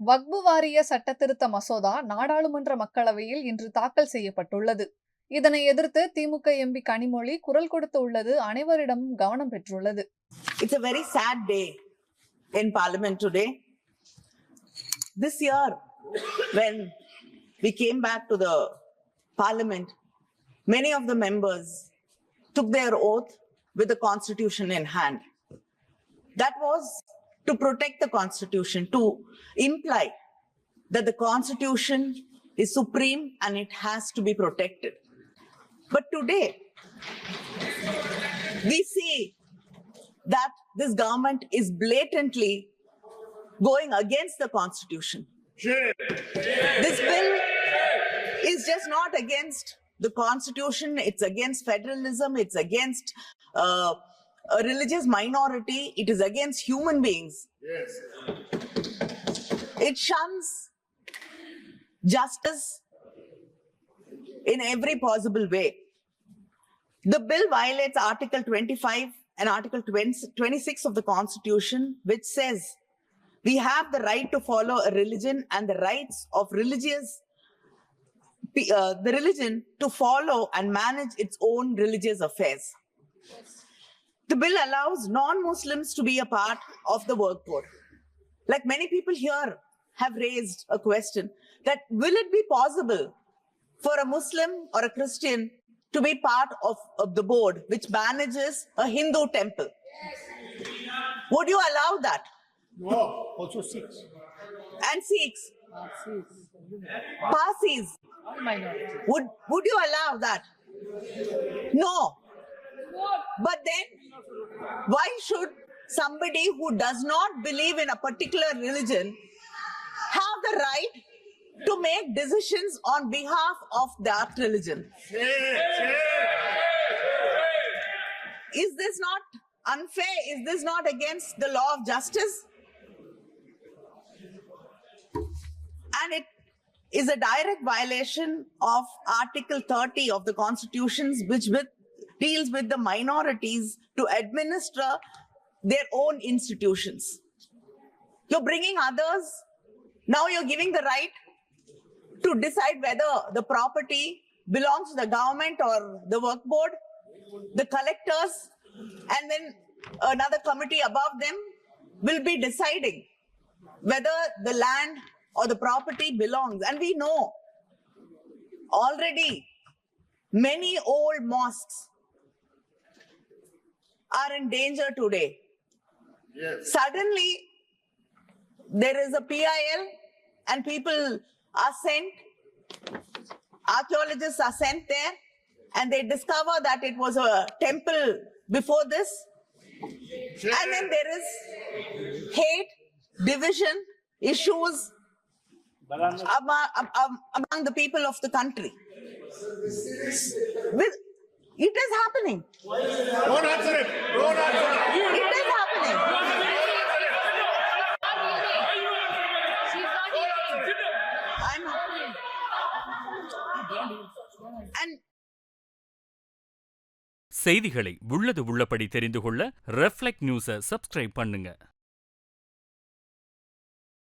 வக்பு வாரிய சட்டத்திருத்த மசோதா நாடாளுமன்ற மக்களவையில் இன்று தாக்கல் செய்யப்பட்டுள்ளது. இதனை எதிர்த்து திமுக எம்பி கனிமொழி குரல் கொடுத்துள்ளது அனைவரிடமும் கவனம் பெற்றுள்ளது. It's a very sad day in Parliament today. This year, when we came back to the Parliament, many of the members took their oath with the Constitution in hand. That was to protect the Constitution, to imply that the Constitution is supreme and it has to be protected. But today, we see that this government is blatantly going against the Constitution. This bill is just not against the Constitution, it's against federalism, it's against a religious minority, it is against human beings. Yes. It shuns justice in every possible way. The bill violates Article 25 and Article 26 of the Constitution, which says we have the right to follow a religion and the rights of the religion to follow and manage its own religious affairs. The bill allows non-Muslims to be a part of the work board. Like many people here have raised a question that will it be possible for a Muslim or a Christian to be part of the board which manages a Hindu temple? Would you allow that? No, also Sikhs. And Sikhs? Parsis? Would you allow that? No. But then, why should somebody who does not believe in a particular religion have the right to make decisions on behalf of that religion? Is this not unfair? Is this not against the law of justice? And it is a direct violation of Article 30 of the Constitution, which deals with the minorities to administer their own institutions. You're bringing others, now you're giving the right to decide whether the property belongs to the government or the work board, the collectors, and then another committee above them will be deciding whether the land or the property belongs. And we know already many old mosques are in danger today. Yes. Suddenly, there is a PIL and people are sent, archaeologists are sent there, and they discover that it was a temple before this. And then there is hate, division, issues among the people of the country. It is happening. Don't answer it. Don't answer it. It is happening. I'm and செய்திகளை உள்ளது உள்ளபடி தெரிந்து கொள்ள reflect நியூஸை subscribe பண்ணுங்க.